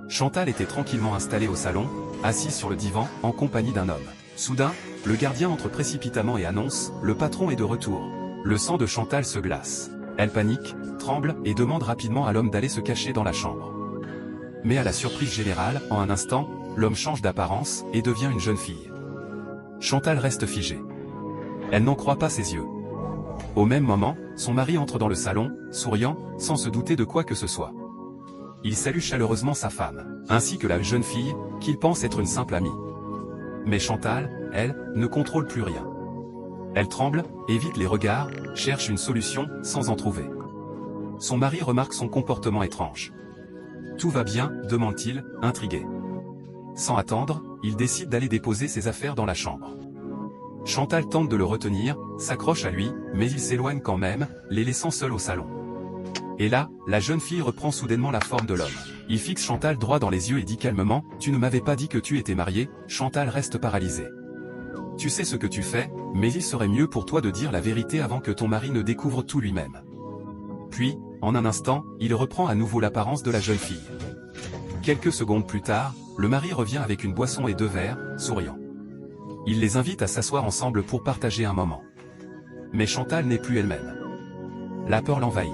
Chantal était tranquillement installée au salon, assise sur le divan, en compagnie d'un homme. Soudain, le gardien entre précipitamment et annonce « Le patron est de retour ». Le sang de Chantal se glace. Elle panique, tremble et demande rapidement à l'homme d'aller se cacher dans la chambre. Mais à la surprise générale, en un instant, l'homme change d'apparence et devient une jeune fille. Chantal reste figée. Elle n'en croit pas ses yeux. Au même moment, son mari entre dans le salon, souriant, sans se douter de quoi que ce soit. Il salue chaleureusement sa femme, ainsi que la jeune fille, qu'il pense être une simple amie. Mais Chantal, elle, ne contrôle plus rien. Elle tremble, évite les regards, cherche une solution, sans en trouver. Son mari remarque son comportement étrange. « Tout va bien ?» demande-t-il, intrigué. Sans attendre, il décide d'aller déposer ses affaires dans la chambre. Chantal tente de le retenir, s'accroche à lui, mais il s'éloigne quand même, les laissant seuls au salon. Et là, la jeune fille reprend soudainement la forme de l'homme. Il fixe Chantal droit dans les yeux et dit calmement « Tu ne m'avais pas dit que tu étais mariée ?» Chantal reste paralysée. « Tu sais ce que tu fais, mais il serait mieux pour toi de dire la vérité avant que ton mari ne découvre tout lui-même. » Puis, en un instant, il reprend à nouveau l'apparence de la jeune fille. Quelques secondes plus tard, le mari revient avec une boisson et 2 verres, souriant. Il les invite à s'asseoir ensemble pour partager un moment. Mais Chantal n'est plus elle-même. La peur l'envahit.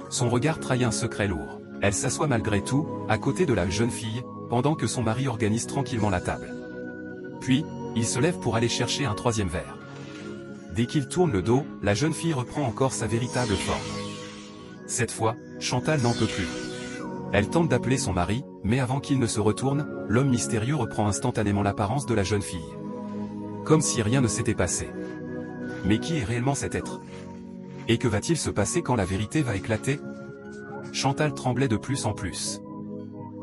Son regard trahit un secret lourd. Elle s'assoit malgré tout, à côté de la jeune fille, pendant que son mari organise tranquillement la table. Puis, il se lève pour aller chercher un 3e verre. Dès qu'il tourne le dos, la jeune fille reprend encore sa véritable forme. Cette fois, Chantal n'en peut plus. Elle tente d'appeler son mari, mais avant qu'il ne se retourne, l'homme mystérieux reprend instantanément l'apparence de la jeune fille. Comme si rien ne s'était passé. Mais qui est réellement cet être ? Et que va-t-il se passer quand la vérité va éclater ? Chantal tremblait de plus en plus.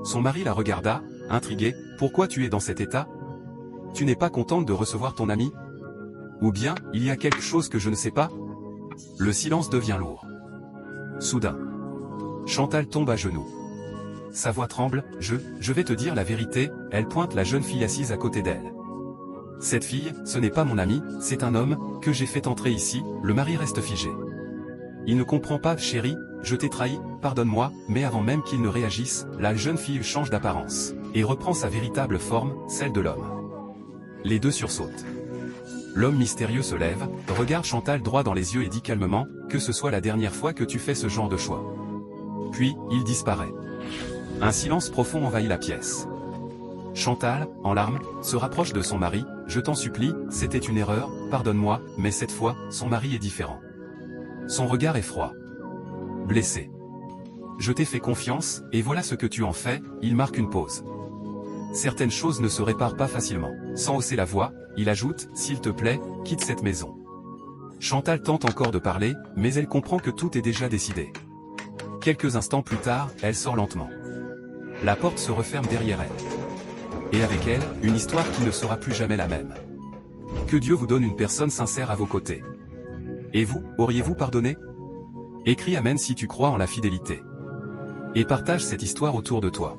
Son mari la regarda, intrigué. « Pourquoi tu es dans cet état ? Tu n'es pas contente de recevoir ton ami ? Ou bien, il y a quelque chose que je ne sais pas ?» Le silence devient lourd. Soudain, Chantal tombe à genoux. Sa voix tremble. « Je vais te dire la vérité », elle pointe la jeune fille assise à côté d'elle. « Cette fille, ce n'est pas mon ami, c'est un homme, que j'ai fait entrer ici. » Le mari reste figé. Il ne comprend pas. « Chérie, je t'ai trahi, pardonne-moi », mais avant même qu'il ne réagisse, la jeune fille change d'apparence, et reprend sa véritable forme, celle de l'homme. Les deux sursautent. L'homme mystérieux se lève, regarde Chantal droit dans les yeux et dit calmement « Que ce soit la dernière fois que tu fais ce genre de choix. » Puis, il disparaît. Un silence profond envahit la pièce. Chantal, en larmes, se rapproche de son mari. « Je t'en supplie, c'était une erreur, pardonne-moi », mais cette fois, son mari est différent. Son regard est froid. Blessé. « Je t'ai fait confiance, et voilà ce que tu en fais », il marque une pause. Certaines choses ne se réparent pas facilement. Sans hausser la voix, il ajoute « S'il te plaît, quitte cette maison. » Chantal tente encore de parler, mais elle comprend que tout est déjà décidé. Quelques instants plus tard, elle sort lentement. La porte se referme derrière elle. Et avec elle, une histoire qui ne sera plus jamais la même. Que Dieu vous donne une personne sincère à vos côtés. Et vous, auriez-vous pardonné ? Écris Amen si tu crois en la fidélité. Et partage cette histoire autour de toi.